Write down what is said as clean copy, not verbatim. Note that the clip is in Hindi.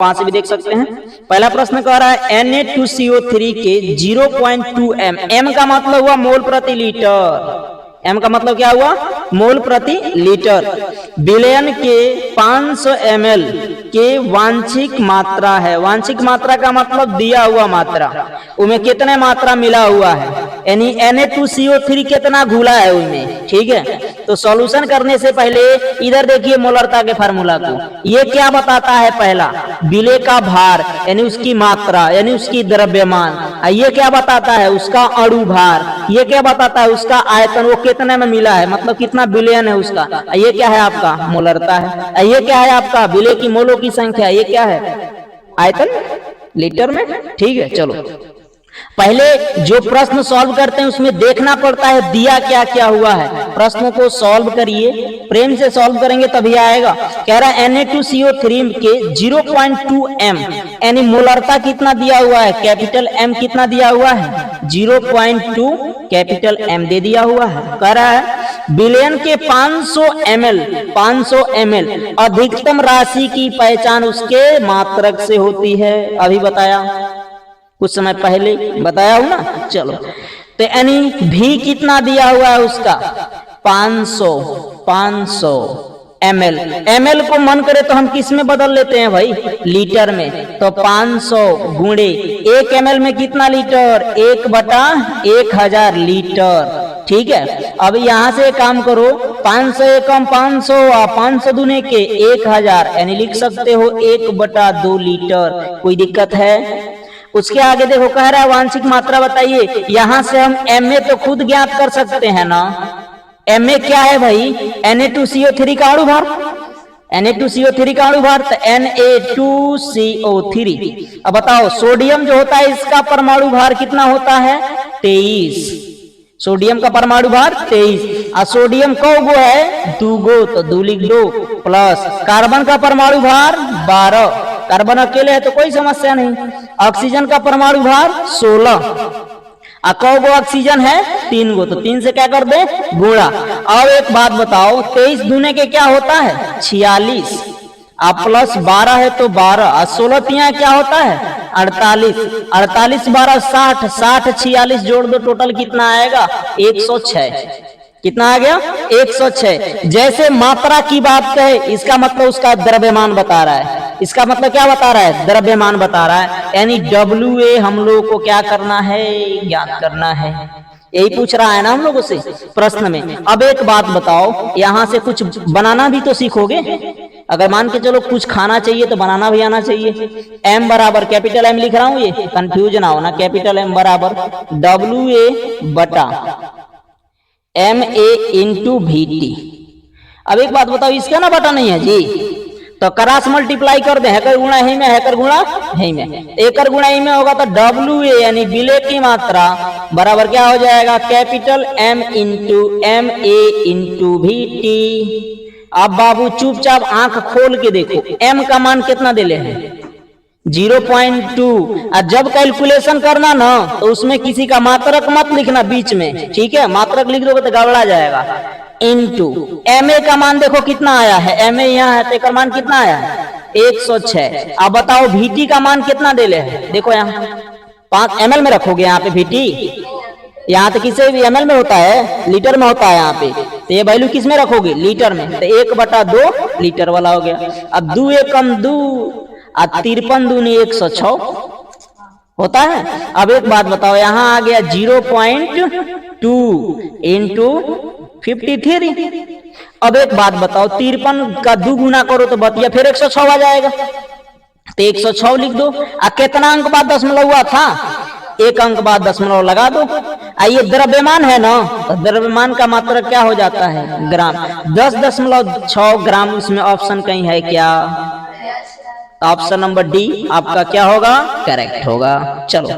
5 भी देख सकते हैं। पहला प्रश्न कह रहा है Na2CO3 के 0.2 m का मतलब हुआ मोल प्रति लीटर। m का मतलब क्या हुआ? मोल प्रति लीटर। विलयन के 500 ml के वांछिक मात्रा है। वांछिक मात्रा का मतलब दिया हुआ मात्रा, उनमें कितने मात्रा मिला हुआ है, यानी Na2CO3 कितना घुला है उनमें। ठीक है, तो सॉल्यूशन करने से पहले इधर देखिए मोलरता के फार्मूला को। ये क्या बताता है? पहला विलेय का भार यानी उसकी मात्रा यानी उसकी द्रव्यमान। ये क्या बताता है? उसका अणु भार। ये क्या बताता है? उसका आयतन, वो कितने में मिला है, मतलब कितना विलयन है उसका। ये क्या है? आपका मोलरता है। ये क्या है? आपका विलेय की मोलों की संख्या। ये क्या है? आयतन लीटर में। ठीक है, चलो पहले जो प्रश्न सॉल्व करते हैं उसमें देखना पड़ता है दिया क्या क्या हुआ है। प्रश्नों को सॉल्व करिए, प्रेम से सॉल्व करेंगे तभी आएगा। कह रहा है Na2CO3 के 0.2 m यानी मोलरता कितना दिया हुआ है? कैपिटल M कितना दिया हुआ है? 0.2 कैपिटल M दे दिया हुआ है। कह रहा है विलयन के 500 ml अधिकतम राशि की पहचान उसके मात्रक से होती है। अभी बताया, कुछ समय पहले बताया हूं ना। चलो तो यानी भी कितना दिया हुआ है उसका? 500 ml को मन करे तो हम किस में बदल लेते हैं भाई? लीटर में। तो 500 गुणे 1 ml में कितना लीटर? 1/1000 लीटर। ठीक है, अब यहां से काम करो, 500 एकम 500 और 500 दूने के 1000 यानी लिख सकते हो 1/2 लीटर। कोई दिक्कत है? उसके आगे देखो कह रहा है वांछिक मात्रा बताइए। यहां से हम Ma तो खुद ज्ञात कर सकते हैं ना। Ma क्या है भाई? Na2CO3 का अणु भार। Na2CO3 का अणु भार तो Na2CO3। अब बताओ सोडियम जो होता है इसका परमाणु भार कितना होता है? 23। सोडियम का परमाणु भार 23। और सोडियम कौ गो है? 2 गो, तो 2 लिख दो। प्लस कार्बन का परमाणु भार 12। कार्बन अकेले है तो कोई समस्या नहीं। ऑक्सीजन का परमाणु भार 16। कौ गो ऑक्सीजन है? 3 गो, तो 3 से क्या कर दे? गुणा। अब एक बात बताओ, 23 दूने के क्या होता है? 46। प्लस 12 है तो 12 और 16 तिया क्या होता है? 48। 48 12 60, 60 46 जोड़ दो, टोटल कितना आएगा? 106। कितना आ गया? 106। जैसे मात्रा की बात कहे इसका मतलब उसका द्रव्यमान बता रहा है। इसका मतलब क्या बता रहा है? द्रव्यमान बता रहा है। यानी WA हम लोगों को क्या करना है? ज्ञात करना है। यही पूछ रहा है ना हम लोगों से प्रश्न में। अब एक बात बताओ, यहां से कुछ बनाना भी तो सीखोगे। अगर मान के चलो कुछ खाना चाहिए तो बनाना भी आना चाहिए। M बराबर कैपिटल M लिख रहा हूं, ये कंफ्यूज ना होना। कैपिटल M बराबर WA बटा MA इंटू VT। अब एक बात बताओ, इसका ना बटा नहीं है जी, तो क्रॉस मल्टीप्लाई कर दे। हैकर गुणा ही में, हैकर गुणा ही में, एकर गुणा ही में होगा तो WA यानी विलेय की मात्रा बराबर क्या हो जाएगा? Capital M into MA into VT। अब बाबू चुपचाप आंख खोल के देखो, M का मान कितना दे ले हैं? 0.2। और जब कैलकुलेशन करना ना तो उसमें किसी का मात्रक मत लिखना बीच में। ठीक है, मात्रक लिख दोगे तो गड़बड़ा जाएगा। इनटू MA का मान देखो कितना आया है। MA यहाँ है तो एक मान कितना आया है? 106। अब बताओ VT का मान कितना दे ले है? देखो यहाँ 5 ml में रखोगे यहाँ पे VT। यहाँ तो किसी भी ml में होता है, लीटर में होता है यहाँ पे। तो ये वैल्यू किस में रखोगे? लीटर में। तो 1/2 लीटर वाला हो गया। अब 2 एकम 2 और 53 दूनी 106 होता है। अब एक बात बताओ, यहाँ आ गया 0.2 इंटू 53। अब एक बात बताओ, 53 का 2 गुना करो तो बतिया फिर 106 आ जाएगा। तो 106 लिख दो। कितना अंक बाद दशमलव हुआ था? 1 अंक बाद दशमलव लगा दो। ये द्रव्यमान है ना, तो द्रव्यमान का मात्रक क्या हो जाता है? ग्राम। 10.6 ग्राम। इसमें ऑप्शन कहीं है क्या? ऑप्शन नंबर डी आपका क्या होगा? करेक्ट होगा। चलो।